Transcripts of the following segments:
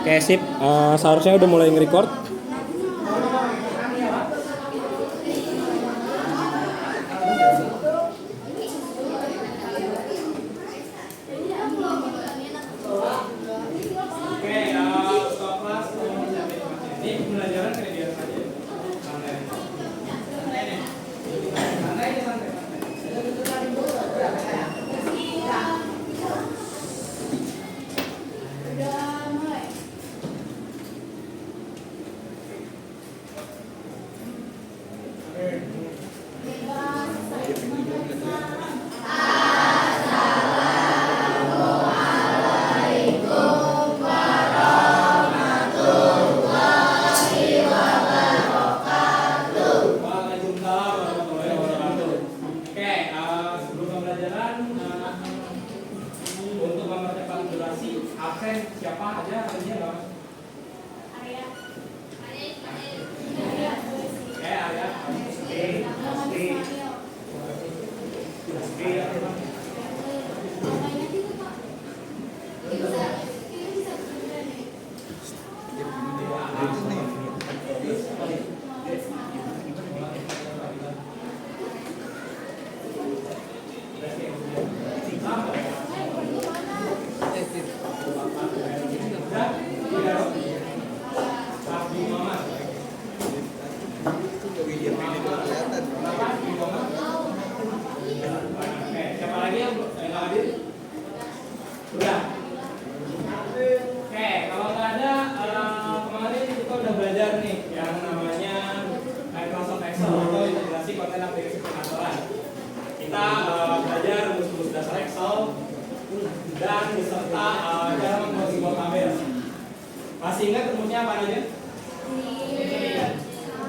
Oke, sip. Seharusnya udah mulai nge-record. Masih ingat rumusnya apa aja?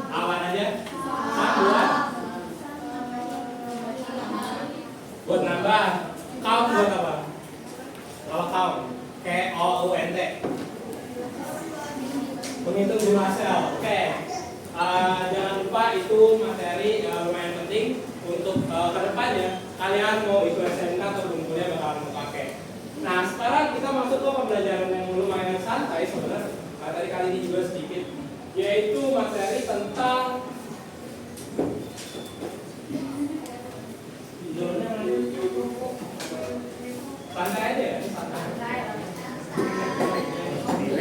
Apa aja? Buat nambah. Count buat apa? Kalau count, count. Menghitung jumlah sel. Oke. Jangan lupa itu materi lumayan penting untuk kedepannya kalian mau itu SMK atau belum kuliah bakalan mau pakai. Nah, sekarang kita masuk ke pembelajaran yang lumayan santai sebenarnya. Materi kali ini juga sedikit, yaitu materi tentang santai aja ya, santai.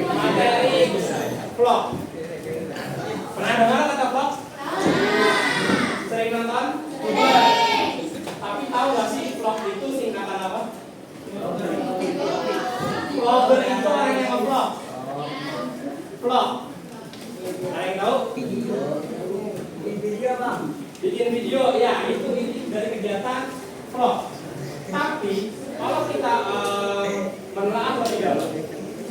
Materi vlog. Pernah dengar kata vlog? Sering nonton? Tapi tahu gak sih vlog itu singkatan apa? Vlogger itu orang yang nge-vlog. Vlog. Ada yang tahu? Video apa? Bikin video, ya itu dari kegiatan vlog. Tapi kalau kita menelaah lebih dalam,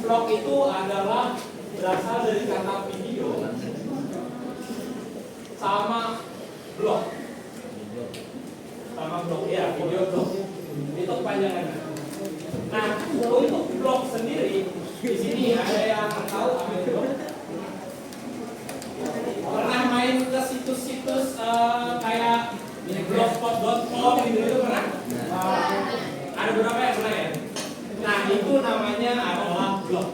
vlog itu adalah berasal dari kata video sama blog. Sama blog, ya video blog. Itu kepanjangannya. Nah, untuk blog sendiri di sini ada yang tahu apa itu blog? Pernah main ke situs-situs kayak blogspot.com gitu pernah? Ada beberapa yang pernah ya? Nah, itu namanya adalah blog.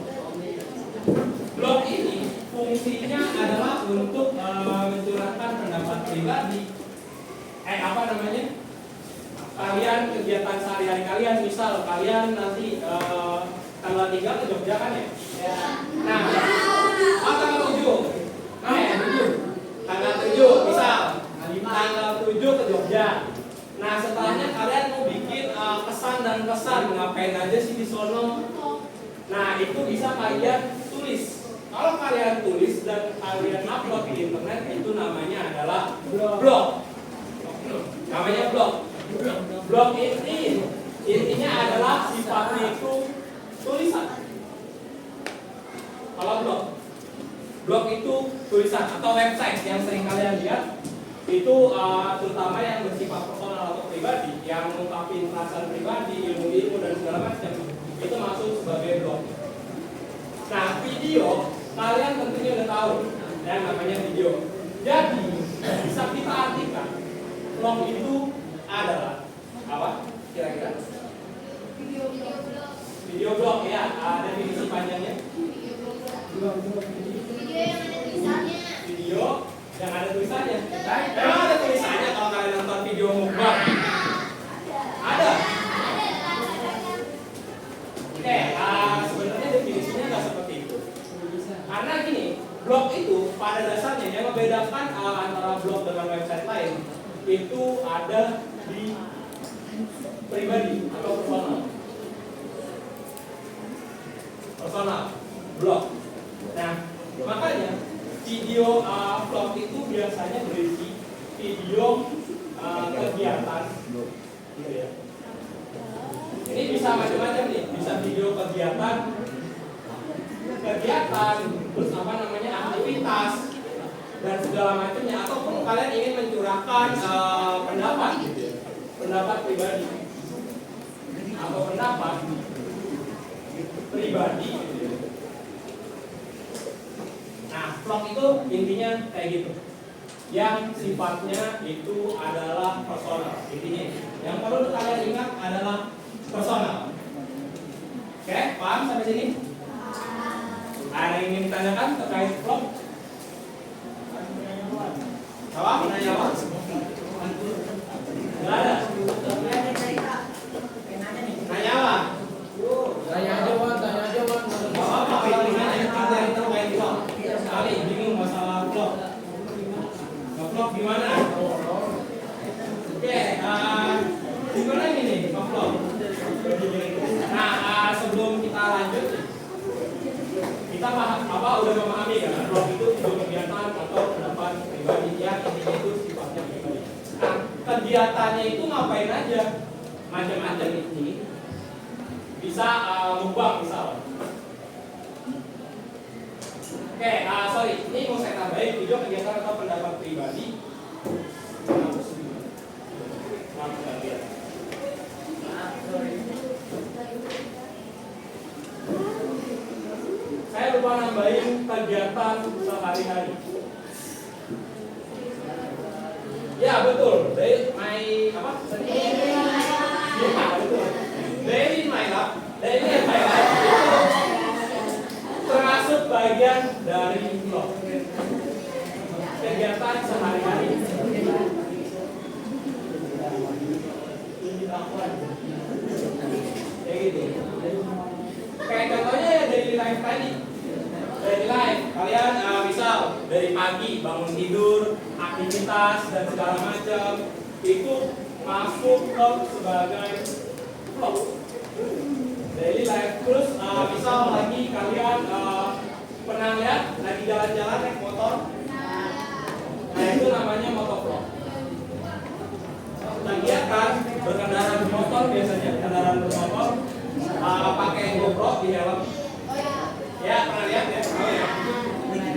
Blog ini fungsinya adalah untuk mencurahkan pendapat pribadi. Kalian kegiatan sehari-hari kalian, misal kalian nanti tanggal 3 ke Jogja kan ya? Nah, tanggal 7. Nah ya, 7. Tanggal 7, misal tanggal 7 ke Jogja. Nah, setelahnya kalian mau bikin kesan dan pesan, ngapain aja sih di sono. Nah, itu bisa kalian tulis. Kalau kalian tulis dan kalian upload di internet, itu namanya adalah blog. Namanya blog. Blog ini intinya adalah sifatnya itu tulisan. Kalau blog itu tulisan atau website yang sering kalian lihat itu terutama yang bersifat personal atau pribadi, yang mengungkapkan perasaan pribadi, ilmu dan segala macam, itu masuk sebagai blog. Nah, video kalian tentunya udah tahu yang namanya video. Jadi bisa kita artikan blog itu adalah apa? Kira-kira? Video blog ya, definisi panjangnya. pada dasarnya yang membedakan antara blog dengan website lain itu ada di pribadi atau personal. Personal blog. Nah, makanya video vlog itu biasanya berisi video kegiatan, gitu ya. Ini bisa macam-macam nih, bisa video kegiatan, terus apa namanya aktivitas dan segala macamnya, ataupun kalian ingin mencurahkan pendapat pribadi atau pendapat pribadi. Nah, vlog itu intinya kayak gitu, yang sifatnya itu adalah personal. Intinya yang perlu kalian ingat adalah personal. Oke, paham sampai sini? Ada yang ingin ditanyakan terkait vlog? Apa? Nanya apa? Nggak ada. Nanya apa? Tanya aja Wan, tanya aja Wan. Apa itu terkait vlog? Sekali bingung masalah vlog. Vlog gimana? Oke, gimana ini nih vlog? Nah, sebelum kita lanjut, kita udah memahami kan vlog itu video kegiatan atau pendapat pribadi yang intinya itu sifatnya pribadi. Nah, kegiatannya itu ngapain aja? Macam-macam ini. Bisa mukbang misal. Oke, sorry, ini mau saya tambahin video kegiatan atau pendapat pribadi. Saya lupa nambahin kegiatan sehari-hari. Ya betul, daily my life termasuk bagian dari vlog. Kegiatan sehari-hari. Kayak gitu. Kayak contohnya ya daily life tadi. Daily life, kalian misal dari pagi bangun tidur, aktivitas dan segala macam itu masuk sebagai vlog. Daily life. Terus misal lagi kalian pernah lihat lagi jalan-jalan naik motor, nah itu namanya motovlog. Kegiatan berkendara bermotor, biasanya kendaraan bermotor pakai GoPro di helm. Ya pernah lihat ya? Oh ya. Nah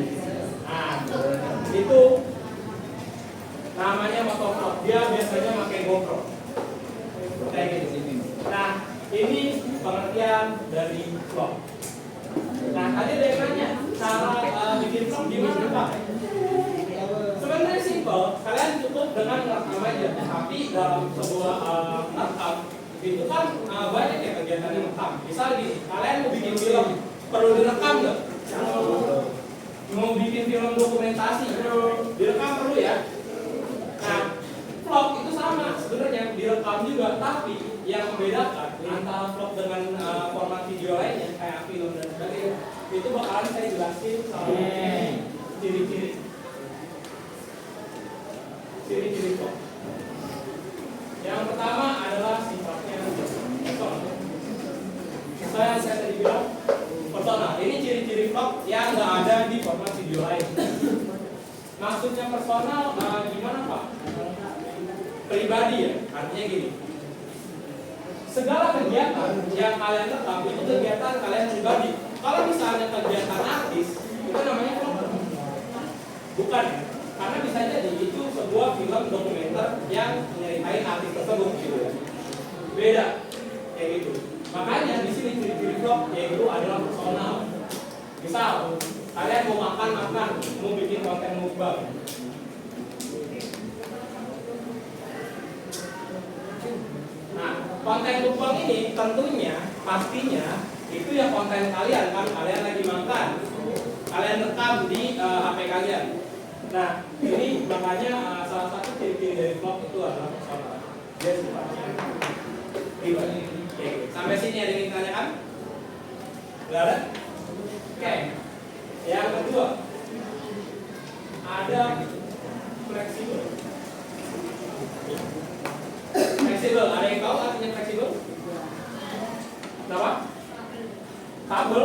itu namanya motovlog. Dia biasanya pakai GoPro. Kayak gitu. Nah ini pengertian dari vlog. Nah tadi ada yang nanya cara bikin vlog gimana Pak? Sebenarnya simpel, kalian cukup dengan merekam aja. Tapi dalam sebuah rekam itu kan banyak ya kegiatan yang rekam. Misal gini, kalian mau bikin film, perlu direkam nggak? Mau bikin film dokumentasi, direkam perlu ya. Nah, vlog itu sama sebenarnya, direkam juga, tapi yang membedakan antara vlog dengan format video lainnya kayak film dan sebagainya itu bakalan saya jelasin sama ciri-ciri vlog. Yang pertama adalah sifatnya personal. Saya tadi bilang personal. Ini ciri-ciri vlog yang nggak ada di format video lain. Maksudnya personal gimana Pak? Pribadi ya, artinya gini. Segala kegiatan yang kalian rekam itu kegiatan kalian pribadi. Kalau misalnya kegiatan artis, itu namanya vlog. Bukan ya? Karena bisa jadi itu sebuah film dokumenter yang menyeritain artis tersebut gitu ya. Beda kayak gitu. Makanya di sini ciri-ciri vlog yaitu adalah personal. Misal kalian mau makan, mau bikin konten mukbang. Nah, konten mukbang ini tentunya pastinya itu ya konten kalian kan, kalian lagi makan, kalian rekam di HP kalian. Nah, ini makanya salah satu ciri-ciri dari vlog itu adalah personal. Dia sifatnya pribadi. Oke, sampai sini ada yang ditanyakan? Nggak ada? Oke. Yang kedua, ada fleksibel. Fleksibel, ada yang tahu artinya fleksibel? Kenapa? Kabel.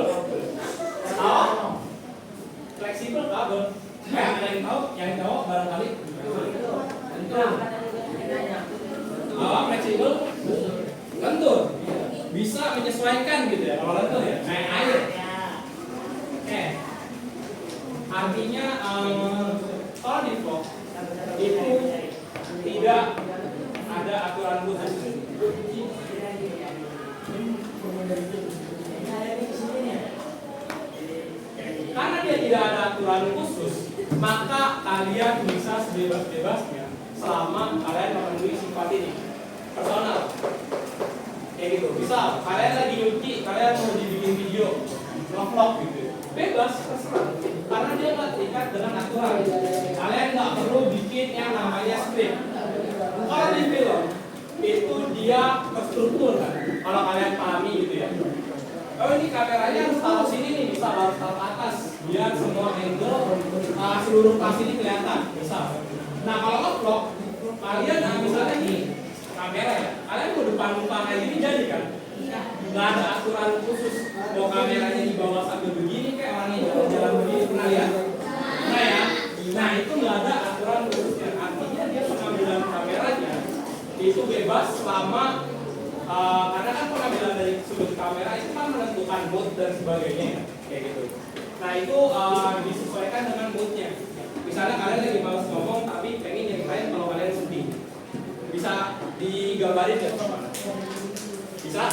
Tahu? Fleksibel kabel. Ada yang tahu? Yang tahu barangkali. Fleksibel. Lentur. Bisa menyesuaikan gitu ya. Kalau lentur ya, kayak air. Oke. Artinya kalau di vlog itu tidak ada aturan khusus. Karena dia tidak ada aturan khusus, maka kalian bisa sebebas-bebasnya selama kalian memenuhi sifat ini. Personal. Kayak gitu. Misal kalian lagi nyuci, kalian mau dibikin video vlog gitu. Bebas, terserah. Karena dia nggak terikat dengan aturan. Kalian nggak perlu bikin yang namanya script. Kalau di film itu dia terstruktur kan. Kalau kalian pahami gitu ya. Oh ini kameranya harus taruh sini nih, bisa harus taruh atas biar semua angle seluruh pas ini kelihatan, bisa. Nah kalau nge-vlog kalian misalnya nih kamera ya, kalian mau depan kayak gini jadi kan? Nggak ada aturan khusus. Mau kameranya di bawah sambil begini kayak orangnya jalan-jalan begini, pernah lihat? Nah ya, nah itu nggak ada aturan khususnya. Artinya dia pengambilan kameranya itu bebas selama karena kan pengambilan dari sudut kamera itu kan menentukan mood dan sebagainya ya, kayak gitu. Nah itu disesuaikan dengan moodnya. Misalnya kalian lagi malas ngomong tapi pengen nyeritain kalau kalian sedih, bisa digambarin nggak? Bisa?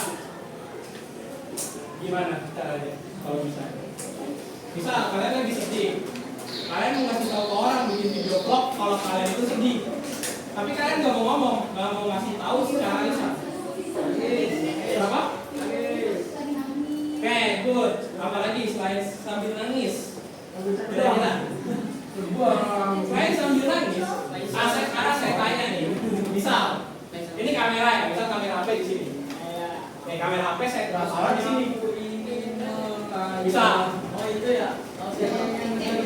Gimana caranya kalau bisa? Bisa, kalian lagi sedih. Kalian mau ngasih tahu ke orang bikin video vlog kalau kalian itu sedih. Tapi kalian nggak mau ngomong, nggak mau ngasih tahu secara lisan. Berapa? Oke, good. Apalagi selain sambil nangis? Kira-kira? Selain sambil nangis, sekarang saya tanya nih, misal ini kamera ya, misal kamera HP di sini. Nih kamera HP saya taruh di sini. Bisa. Oh itu ya.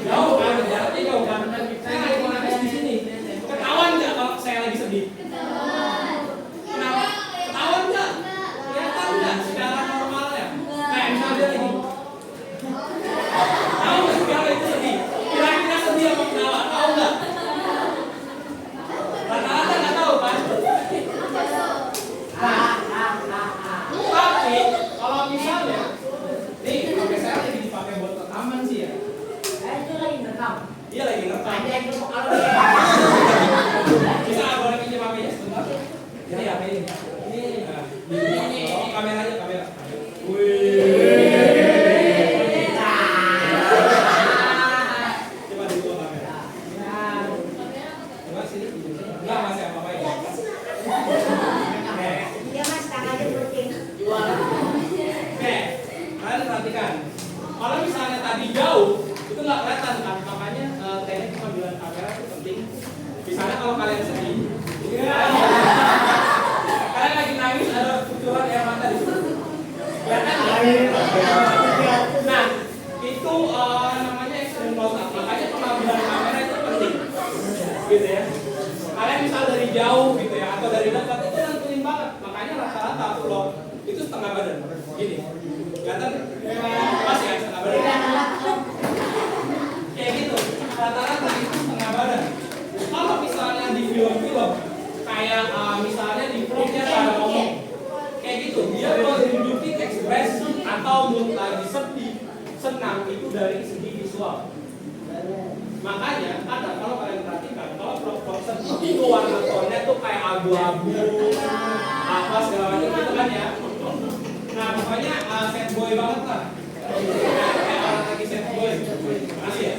Jauh kan, jaraknya jauh kan. Saya lagi mau nangis di sini. Ketahuan nggak kalau saya lagi sedih? Kenapa? Ketahuan nggak? Kelihatan nggak secara normalnya? Kayak misalnya dia lagi. Tahu nggak sekarang itu sedih? Kira-kira sedih apa ketawa? Tahu nggak? Rata-rata nggak tahu kan? Tapi kalau misalnya, nih HP saya lagi dipakai buat rekaman sih ya. Itu lagi ngerekam. Dia lagi ngerekam. Ada yang mau kalau Bisa boleh pinjam HP-nya sebentar? Ini HP ini. Ini kameranya kamera. Wih. Coba dulu kamera. Coba sini. Enggak masih apa-apa ya. Iya mas, tangannya penting. Oke, kalian perhatikan. Kalau misalnya tadi jauh, itu nggak kelihatan kan? Makanya teknik pengambilan kamera itu penting. Misalnya kalau kalian sedih, kalian lagi nangis ada kucuran air mata di situ. Kelihatan nggak? Nah, itu namanya extreme close up. Makanya pengambilan kamera itu penting, gitu ya. Kalian misal dari jauh gitu ya, atau dari dekat itu nentuin banget. Makanya rata-rata vlog itu setengah badan, gini. Kelihatan? Pas ya setengah badan. Kayak gitu. Rata-rata itu setengah badan. Kalau misalnya di film-film kayak misalnya di vlognya ada ngomong kayak gitu, dia menunjukin ekspresi atau mood lagi sedih, senang itu dari segi visual. Makanya ada kalau kalian perhatikan kalau vlog sedih itu warna tonnya tuh kayak abu-abu, apa segala macam gitu kan ya. Nah pokoknya sad boy banget lah. Kayak orang lagi sad boy. Makasih ya.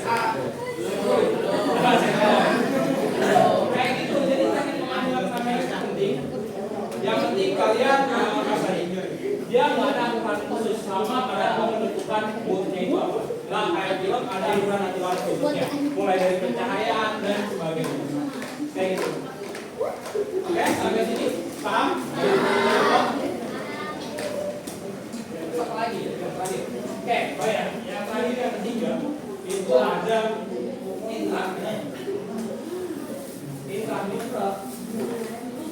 Kayak gitu, jadi teknik pengambilan kamera itu penting. Yang penting kalian dia nggak ada aturan khusus sama kalian mau menentukan moodnya itu apa. Nggak kayak film ada aturan khususnya, mulai dari pencahayaan dan sebagainya. Kayak gitu. Oke, sampai sini paham? Apa lagi? Yang terakhir. Oke, oh ya, yang terakhir yang ketiga itu ada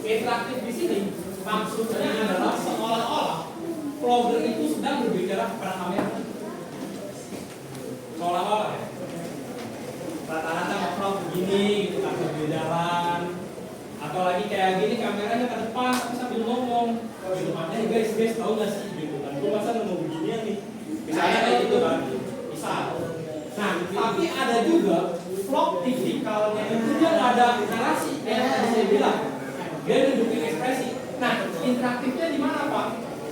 Interaktif di sini maksudnya adalah seolah-olah vlogger itu sedang berbicara kepada kamera. Seolah-olah ya. Rata-rata vlog begini gitu kan, sambil jalan atau lagi kayak gini kameranya ke depan tapi sambil ngomong gitu kan. Guys tahu nggak sih gitu kan, gue masa nemu beginian nih misalnya kayak gitu kan, bisa. Nah tapi ada juga vlog tipikalnya itu dia nggak ada narasi kayak yang tadi saya bilang, dia nunjukin ekspresi. Nah interaktifnya di mana Pak?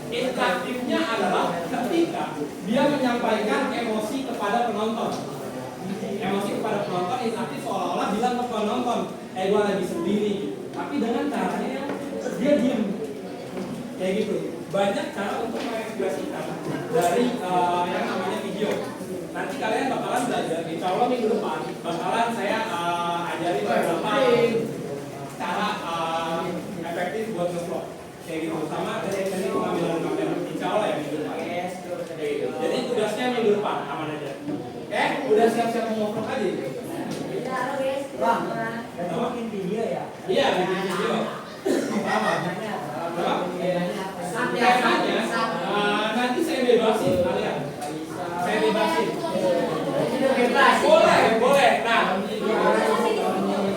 Interaktifnya adalah ketika dia menyampaikan emosi kepada penonton. Emosi kepada penonton interaktif seolah-olah bilang ke penonton, gue lagi sedih nih, tapi dengan caranya yang dia diem kayak gitu. Banyak cara untuk mengekspresikan dari yang namanya video. Nanti kalian bakalan belajar, insya Allah minggu depan bakalan saya ajarin beberapa cara efektif buat nge-vlog kayak gitu, sama teknik pengambilan kamera, insya Allah ya minggu depan. Jadi tugasnya minggu depan aman aja. Oke, udah siap-siap mau nge-vlog aja? Bang, bikin video ya? Iya, bikin video. Apa? Temanya nanti saya bebasin kalian. Saya bebasin. Boleh. Nah,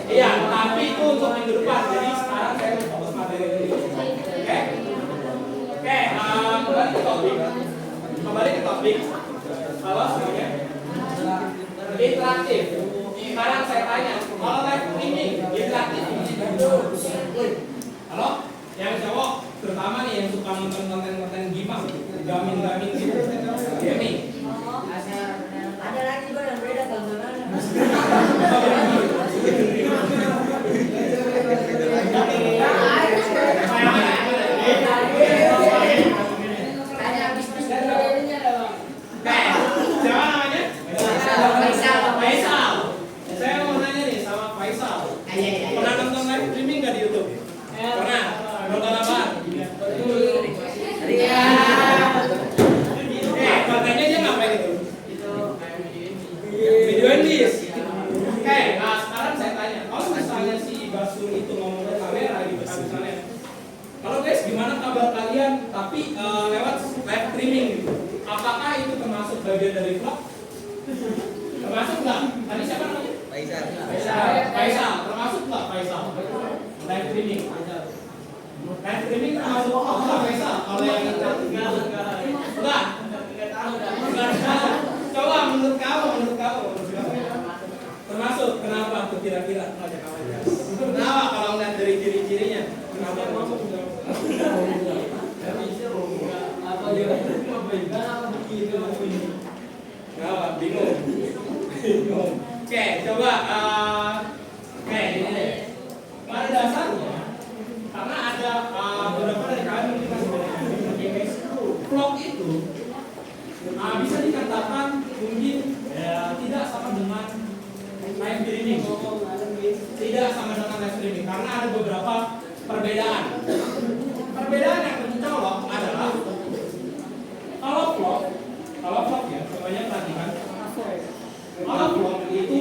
iya, tapi itu untuk minggu depan. Jadi sekarang saya mau fokus materi dulu. Oke, kembali ke topik. Halo semuanya. Interaktif. Sekarang saya tanya, kalau live streaming interaktif? Halo, yang cowok terutama nih yang suka nonton konten gimana, gaming gitu, gaming. Ada lagi juga yang beda tontonan. Siapa namanya? Faisal. Saya mau nanya nih sama Faisal. Pernah nonton live streaming nggak di YouTube? Pernah. Nonton apa? Kontennya dia ngapain itu? Videoin bis. Oke, nah sekarang saya tanya, kalau misalnya si Basul itu ngomong ke kamera gitu kan misalnya, kalau guys gimana kabar kalian? Tapi lewat live streaming gitu, apakah itu termasuk bagian dari vlog? Termasuk nggak? Tadi siapa namanya? Faisal. Termasuk nggak Faisal? Live streaming. Live streaming termasuk vlog nggak Faisal? Kalau yang enggak. Coba menurut kamu. Termasuk, kenapa tuh kira-kira? Kenapa kalau ngeliat dari ciri-cirinya? Kenapa masuk? Kenapa? Bingung. Oke, coba. Ini deh. Pada dasarnya, karena ada beberapa dari kalian mungkin masih banyak. Vlog itu bisa dikatakan mungkin tidak sama dengan live streaming. Tidak sama dengan live streaming karena ada beberapa perbedaan. Perbedaan yang mencolok adalah kalau vlog ya, semuanya perhatikan. Kalau vlog itu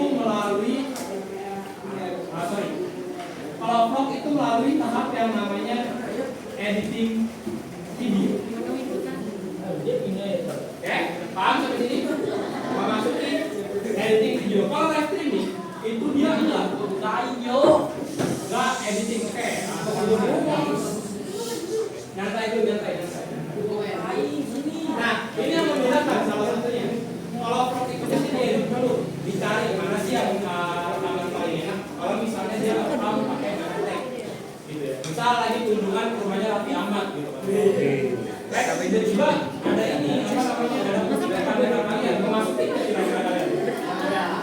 melalui tahap yang namanya editing video. Oke, paham sampai sini? Memasuki editing video. Kalau live streaming itu dia nggak editing. Oke, nyantai. Nah, ini yang membedakan salah satunya. Kalau vlog itu dia edit dulu, dicari mana sih yang rekaman paling enak. Kalau misalnya dia rekam pakai tag, gitu ya. Misal lagi kunjungan ke rumahnya Raffi Ahmad, gitu kan. Tapi juga ada ini apa namanya, ada kamera kalian memasuki kira-kira kalian.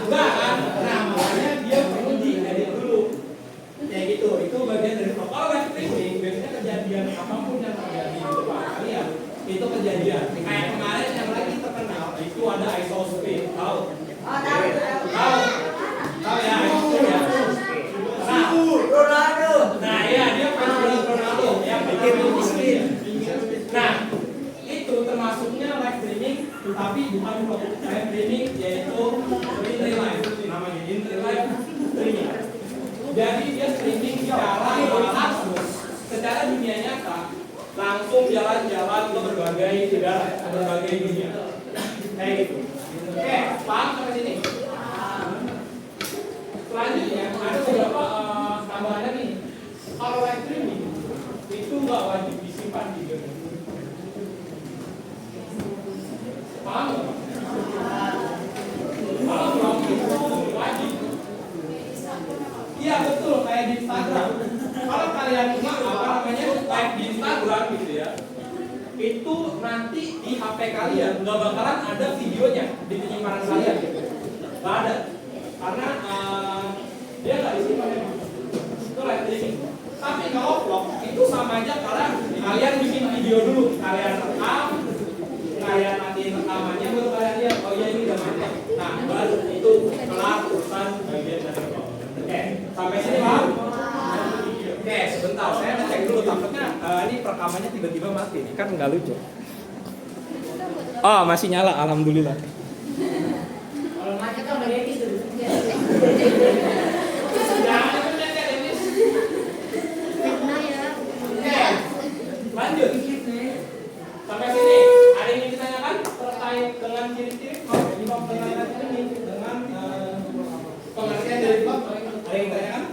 Enggak kan? Nah, makanya dia perlu diedit dulu. Kayak gitu. Itu bagian dari vlog. Kalau live streaming biasanya kejadian apapun yang terjadi di depan kalian itu kejadian. Kayak kemarin yang lagi terkenal itu ada ISO speed. Tahu ya, ISO speed ya. Nah, ya dia pasti Ronaldo yang bikin speed. Nah, itu termasuknya live streaming, tetapi kebutuhan live streaming yaitu in live namanya in live streaming. Jadi dia streaming secara dunia nyata, langsung jalan-jalan ke berbagai negara, ke berbagai dunia. Kayak gitu. Oke, paham sampai sini? Selanjutnya ada beberapa tambahannya nih. Kalau live streaming itu nggak wajib disimpan videonya. Paham nggak? Kalau belum itu wajib. Iya betul, kayak di Instagram. Kalau kalian cuma live di Instagram gitu ya, itu nanti di HP kalian nggak bakalan ada videonya di penyimpanan kalian. Nggak ada, karena dia nggak disimpan memang. Itu live streaming. Tapi kalau vlog itu sama aja kalian bikin video dulu, kalian rekam, kalian matiin rekamannya baru kalian lihat, oh iya ini udah mantap. Nah baru itu kelar urusan bagian dari vlog. Oke, sampai sini paham? Oke, sebentar, saya ngecek dulu takutnya ini perekamannya tiba-tiba mati nih, kan nggak lucu. Oh, masih nyala, alhamdulillah. Kalau mati kan udah ready tuh. Jangan mencet Denis. Fitnah ya. Oke, lanjut. Sampai sini, ada yang ingin ditanyakan terkait dengan ciri-ciri vlog? Vlog dengan pengertian dari vlog? Ada yang ditanyakan?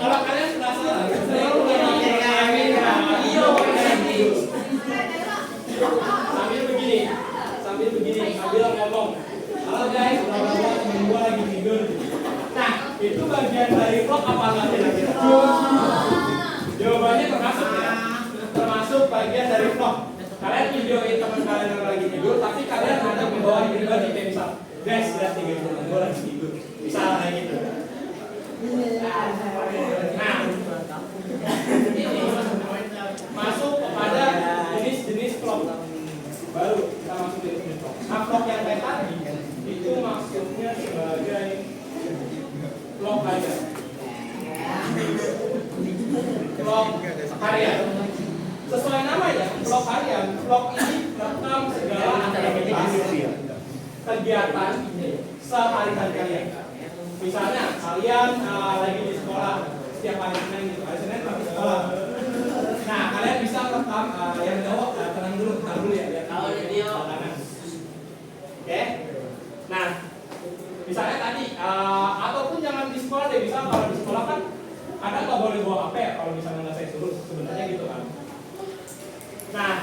Kalau kalian sudah sambil begini, sambil ngomong. Halo guys, temen gua lagi tidur. Nah, itu bagian dari vlog apa enggak kira-kira? Jawabannya termasuk ya. Termasuk bagian dari vlog. Kalian videoin teman kalian yang lagi tidur, tapi kalian ada membawa pribadi kayak misal, guys, lihat tiga teman gua lagi tidur. Misal kayak gitu. Nah, ini masuk kepada jenis-jenis vlog. Baru kita masuk ke jenis vlog. Nah, vlog yang kayak tadi itu maksudnya sebagai vlog harian. Vlog harian. Sesuai namanya, vlog harian. Vlog ini merekam segala aktivitas kegiatan sehari-hari kalian. Misalnya kalian lagi di sekolah setiap hari Senin gitu, hari Senin lagi sekolah. Nah, kalian bisa rekam yang jawab, tenang dulu, ya. Kalau video Oke. Nah, misalnya tadi ataupun jangan di sekolah deh, bisa kalau di sekolah kan ada nggak boleh bawa HP ya kalau misalnya nggak saya suruh, sebenarnya gitu kan. Nah,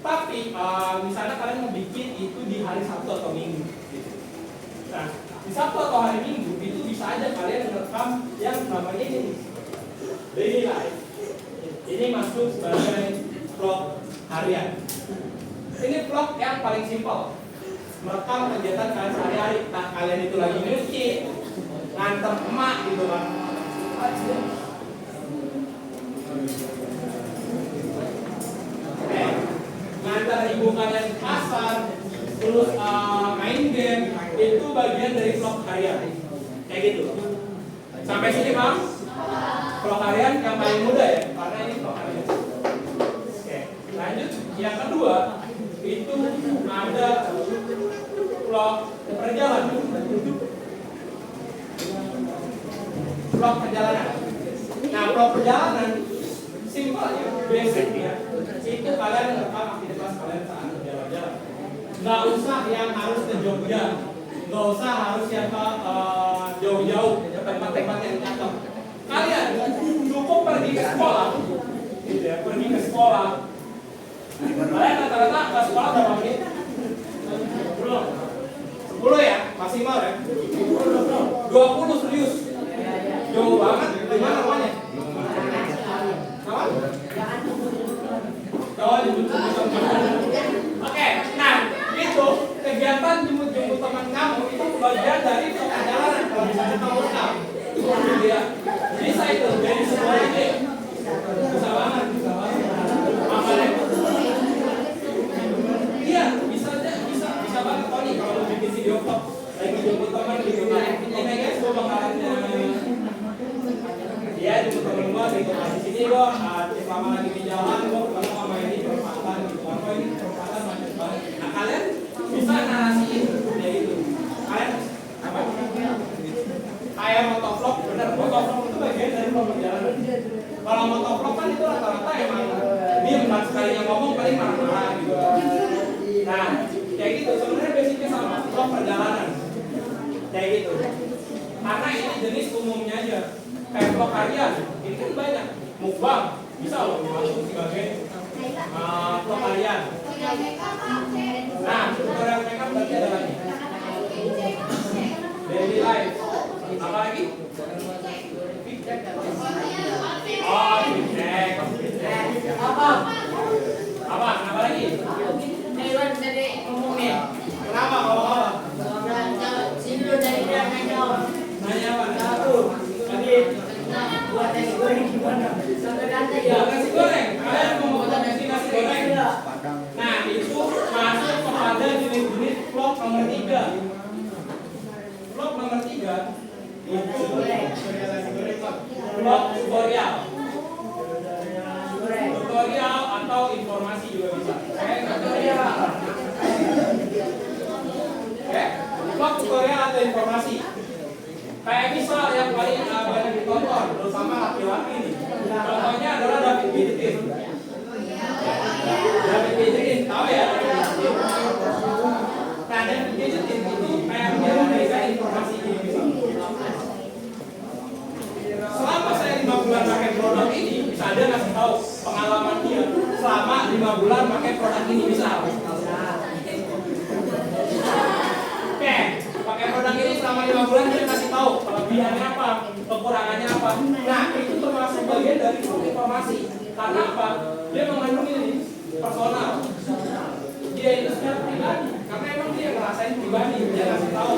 tapi misalnya kalian mau bikin itu di hari Sabtu atau Minggu gitu. Nah, di Sabtu atau hari Minggu itu bisa aja kalian merekam yang namanya ini daily life. Ini masuk sebagai vlog harian. Ini vlog yang paling simpel, merekam kegiatan kalian sehari-hari. Nah, kalian itu lagi nyuci, nganter emak gitu kan. Ngantar ibu kalian ke pasar, terus main game, itu bagian dari vlog harian. Kayak gitu. Sampai sini Bang? Vlog harian yang paling mudah ya, karena ini vlog harian. Oke, lanjut. Yang kedua, itu ada vlog perjalanan. Vlog perjalanan. Nah, vlog perjalanan simpel ya, basic ya. Itu kalian merekam aktivitas kalian saat berjalan-jalan. Nggak usah yang harus ke Jogja, nggak usah harus yang ke jauh-jauh ke tempat-tempat yang cakep. Kalian cukup pergi ke sekolah, gitu ya, pergi ke sekolah. Kalian rata-rata ke sekolah berapa menit? 10 ya, maksimal ya. 20 serius. Jauh banget. Di mana rumahnya? Apa? Oh, Oke, nah itu kegiatan jemput-jemput teman kamu itu bagian dari perjalanan kalau misalnya kamu tahu. Ya, bisa itu dari sekolah ini. Bisa banget. Apa nih? Ini gua selama lagi di jalan gua ketemu sama ini perempatan gitu. Apa ini perempatan macet banget. Nah kalian bisa narasiin kayak gitu. Kalian apa? Kayak motovlog, bener. Motovlog itu bagian dari vlog perjalanan. Kalau motovlog kan itu rata-rata emang diem kan, sekalinya ngomong paling marah-marah gitu. Nah, kayak gitu sebenarnya basicnya sama vlog perjalanan. Kayak gitu. Karena ini jenis umumnya aja. Kayak vlog harian, ini kan banyak. Mukbang bisa loh masuk sebagai vlog harian. Nah, tutorial makeup berarti ada lagi. Daily life. Apa lagi? Oh, feedback. Apa? Kenapa lagi? Kenapa? Nanya apa? Buat nasi goreng gimana? Nasi goreng. Kalian mau buat nasi goreng? Nah, itu masuk kepada jenis-jenis vlog nomor 3. Vlog nomor 3 itu vlog tutorial. Tutorial atau informasi juga bisa. Tutorial. Oke, vlog tutorial atau informasi. Kayak misal yang paling banyak ditonton, terutama laki-laki nih. Contohnya adalah David Bidrin. David Bidrin, tahu ya? Nah, David Bidrin ini kayak dia memberikan informasi ini bisa. Selama saya 5 bulan pakai produk ini, bisa dia ngasih tahu pengalaman dia selama 5 bulan pakai produk ini bisa. Oke, pakai produk ini selama 5 bulan dia kasih tahu kelebihannya apa, kekurangannya apa. Nah, itu termasuk bagian dari informasi. Karena apa? Dia mengandung ini personal. Dia itu secara pribadi, karena emang dia ngerasain pribadi, dia kasih tahu.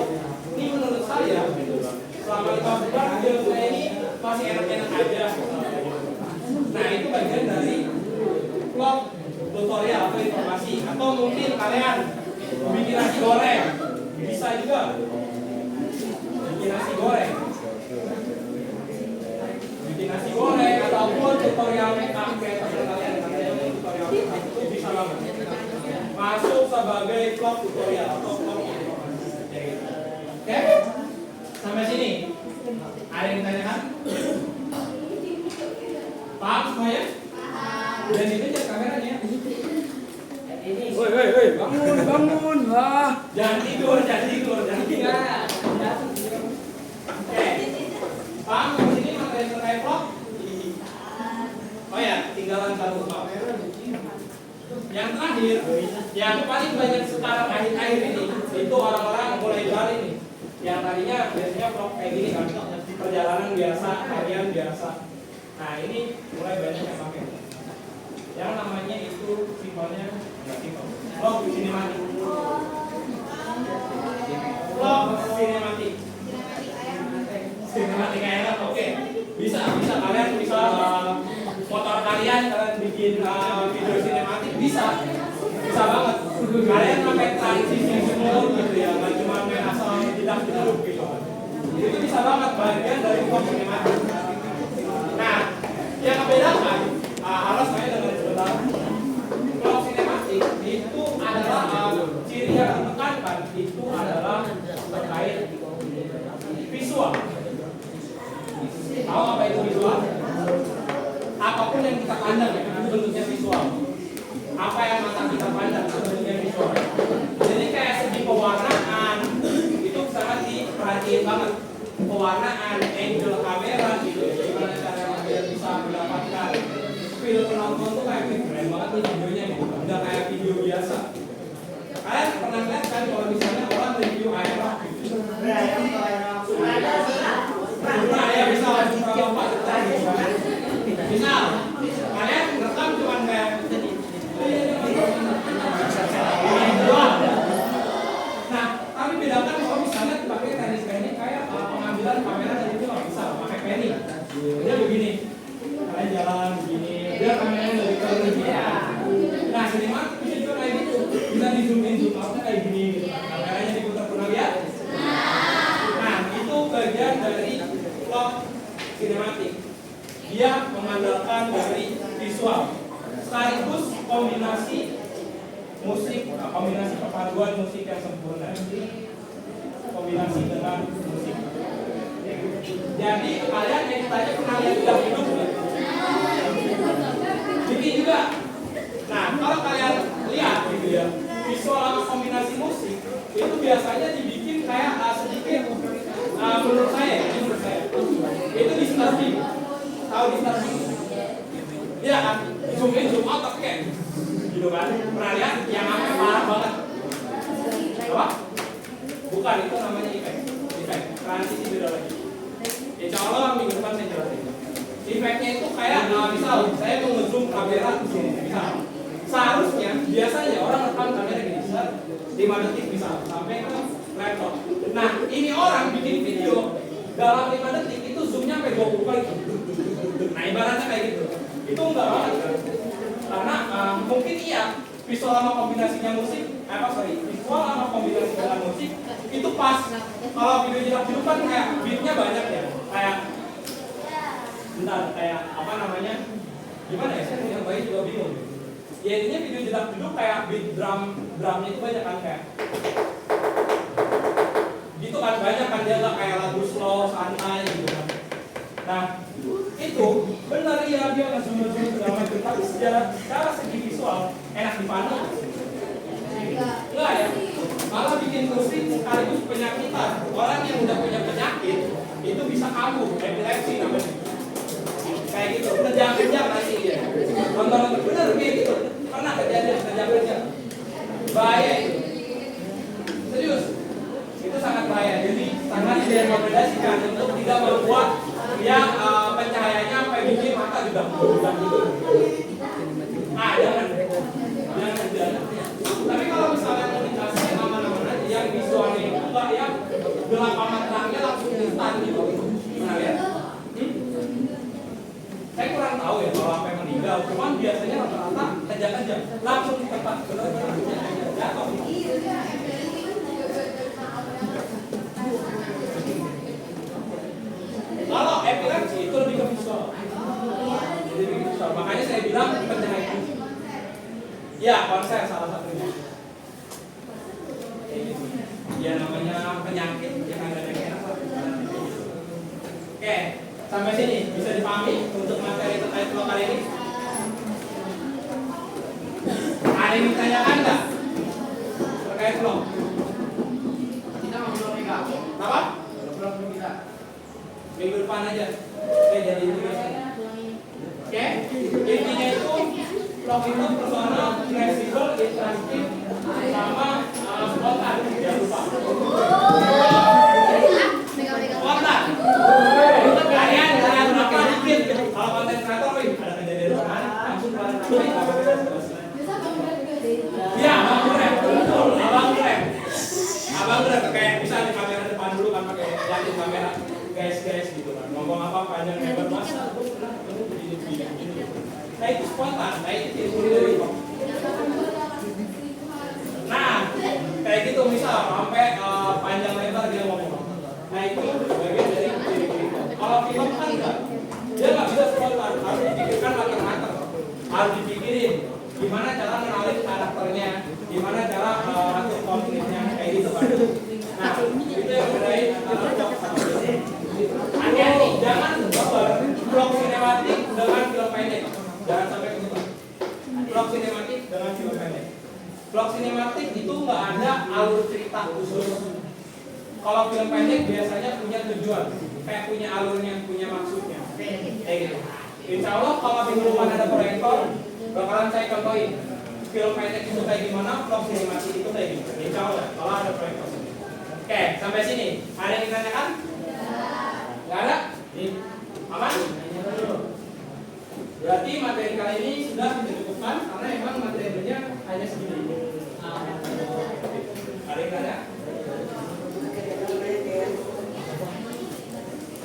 Ini menurut saya, selama 5 bulan dia punya ini masih enak-enak aja. Nah, itu bagian dari vlog tutorial atau informasi. Atau mungkin kalian bikin nasi goreng, bisa juga bikin nasi goreng. Bikin nasi goreng ataupun tutorial makeup kayak teman kalian tutorial makeup itu bisa banget. Masuk sebagai vlog tutorial atau vlog informasi. Oke? Sampai sini. Ada yang ditanyakan? Paham semuanya? Dan itu cek kameranya. Woi, bangun, wah. Jangan tidur. Oke. Paham di sini materi terkait vlog? Oh ya, tinggalan satu vlog. Yang terakhir, yang paling banyak sekarang akhir-akhir ini, itu orang-orang mulai jual ini. Yang tadinya biasanya vlog kayak gini kan, perjalanan biasa, harian biasa. Nah ini mulai banyak yang pakai. Yang namanya itu simpelnya nggak simpel. Vlog sinematik. Vlog sinematik. Sinematik enak, oke. Bisa kalian bisa motor kalian bikin video sinematik bisa banget. Kalian pakai transisi semua gitu ya, nggak cuma main asal tidak gitu. Itu bisa banget bagian dari vlog sinematik. Nah, yang membedakan harus saya dengar sebentar. Vlog sinematik itu adalah ciri yang ditekankan itu adalah terkait visual. Tahu apa itu visual? Apapun yang kita pandang ya, bentuknya visual. Apa yang mata kita pandang bentuknya visual. Jadi kayak segi pewarnaan itu sangat diperhatiin banget. Pewarnaan, angle kamera gitu. Gimana cara biar bisa mendapatkan film penonton tuh kayak keren banget nih videonya gitu. Udah kayak video biasa. Kalian pernah lihat kan kalau misalnya orang review airlock gitu. Nah, ya bisa langsung ke Bapak. Misal, kalian rekam cuma kayak nah, tapi bedakan kalau misalnya dipakai teknik teknik kayak pengambilan kamera dari itu nggak bisa pakai penny. Dia begini, kalian jalan begini, dia kameranya dari begini. Nah, sinematik bisa juga kayak gitu, bisa di zoom in zoom out kayak gini, gitu. Kameranya diputar pernah lihat? Nah, itu bagian dari vlog sinematik. Dia dia mengandalkan dari visual sekaligus kombinasi musik, kombinasi perpaduan musik yang sempurna, kombinasi dengan musik. Jadi kalian yang ditanya pernah lihat tidak hidup ya? Bikin juga. Nah kalau kalian lihat gitu ya, visual sama kombinasi musik itu biasanya dibikin kayak sedikit menurut saya itu disturbing. Tahu disturbing? Iya kan? Zoom in, zoom out kayak gitu kan? Pernah lihat yang sampai parah banget? Apa? Bukan, itu namanya efek. Transisi beda lagi. Insya Allah minggu depan saya jelasin. Efeknya itu kayak misal saya mau ngezoom kamera di sini, misal. Seharusnya biasanya orang rekam kamera gini, 5 detik misal sampai ke laptop. Nah, ini orang bikin video dalam 5 detik itu zoomnya sampai 20 kali. Nah, ibaratnya kayak gitu. Itu enggak banget kan? Karena mungkin iya visual sama kombinasinya musik, visual sama kombinasi dengan musik itu pas. Kalau video jelas dulu kan kayak beatnya banyak ya, kayak bentar kayak apa namanya? Gimana ya? Saya yang baik juga bingung. Ya intinya video jelas dulu kayak beat drumnya itu banyak kan kayak gitu kan, banyak kan, dia nggak kayak lagu slow santai gitu kan. Nah itu benar ya, dia nggak zoom segala macam, tapi secara segi visual enak dipandang enggak ya, malah bikin musik sekaligus penyakitan. Orang yang udah punya penyakit itu bisa kambuh, epilepsi namanya kayak gitu, kejang-kejang nanti ya. Nonton bener kayak gitu, pernah kejadian kejang-kejang, bahaya itu, serius, itu sangat bahaya. Jadi sangat direkomendasikan untuk tidak membuat yang pencahayaannya sampai bikin mata juga gitu. Jangan. Tapi kalau misalnya mau dikasih aman-aman aja yang visualnya itu enggak yang gelap amat terangnya langsung instan gitu. Pernah lihat? Saya kurang tahu ya kalau sampai meninggal, cuman biasanya rata-rata kejang-kejang langsung di tempat benar-benar jatuh. Kalau epilepsi itu lebih ke visual. Jadi visual. Makanya saya bilang pencahayaan. Ya, konser salah satunya. Ya namanya penyakit yang ada yang enak. Oke, sampai sini bisa dipahami untuk materi terkait vlog kali ini. Ada yang ditanyakan nggak terkait vlog? Kita mau vlog juga. Apa? Vlog kita. Minggu depan aja. Oke, jadi itu ya. Oke, intinya itu vlog itu personal, fleksibel, interaktif, sama spontan. Jangan lupa. Spontan. Kalian berapa dikit? Kalau konten kreator, ada kejadian mana? Langsung ya, abang keren, betul, abang keren. Abang keren, kayak bisa di kamera depan dulu kan pakai yakin kamera, guys gitu kan. Ngomong apa panjang lebar masa, begini. Nah itu spontan, nah itu ilmu dari kok. Nah, kayak gitu misal sampai panjang lebar dia ngomong. Nah itu bagian dari diri. Kalau film kan enggak, dia nggak bisa spontan, harus dipikirkan matang-matang, harus dipikirin gimana cara mengenalin karakternya, gimana cara atur konfliknya, kayak gitu kan. Nah itu yang bedain antara vlog sama film. Hati-hati, jangan baper vlog sinematik dengan film pendek. Jangan sampai begitu. Vlog sinematik dengan film pendek. Vlog sinematik itu nggak ada alur cerita khusus. Kalau film pendek biasanya punya tujuan, kayak punya alurnya, punya maksudnya. Kayak gitu. Insya Allah kalau minggu depan ada proyektor, bakalan saya contohin film pendek itu kayak gimana, vlog sinematik itu kayak gitu. Insya Allah kalau ada proyektor. Oke, sampai sini. Ada yang ditanyakan? Nggak ada? Aman? Berarti materi kali ini sudah dicukupkan karena emang materinya hanya segini. Ada yang nanya?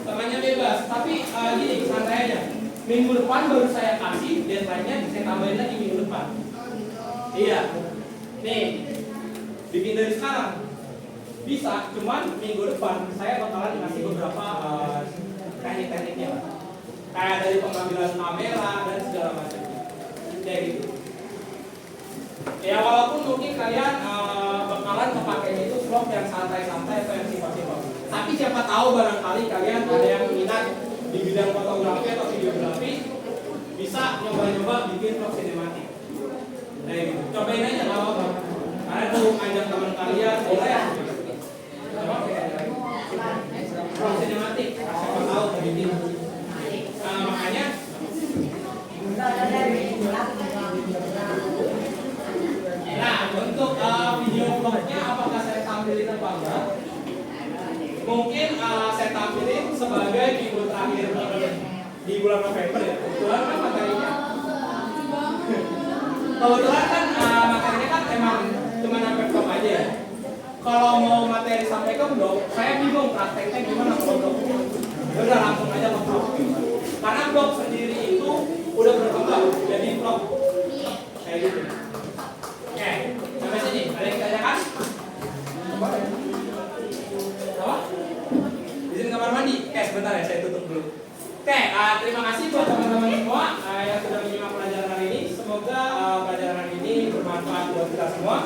Temannya bebas, tapi gini, santai aja. Minggu depan baru saya kasih deadline-nya, saya tambahin lagi minggu depan. Iya. Nih, bikin dari sekarang bisa, cuman minggu depan saya bakalan kasih beberapa teknik-tekniknya. Kayak dari pengambilan kamera dan segala macam. Kayak gitu. Ya walaupun mungkin kalian bakalan kepakainya itu vlog yang santai-santai atau yang simpel-simpel. Tapi siapa tahu barangkali kalian ada yang minat di bidang fotografi atau videografi, bisa nyoba-nyoba bikin vlog sinematik. Kayak gitu. Cobain aja nggak apa-apa. Karena itu ajak teman kalian boleh ya. Vlog sinematik, siapa tahu bikin. Makanya nah, untuk video vlognya apakah saya tampilin apa enggak? Mungkin saya tampilin sebagai minggu terakhir di bulan November ya. Kebetulan kan materinya emang cuma sampai vlog aja ya. Kalau mau materi sampai ke vlog, saya bingung prakteknya gimana kalau vlog. Ya udah langsung aja ke vlog. Karena vlog sendiri itu udah berkembang jadi vlog kayak gitu. Oke, sampai sini. Ada yang ditanyakan? Apa? Izin kamar mandi? Oke, sebentar ya, saya tutup dulu. Oke, terima kasih buat teman-teman semua yang sudah menyimak pelajaran hari ini. Semoga pelajaran hari ini bermanfaat buat kita semua.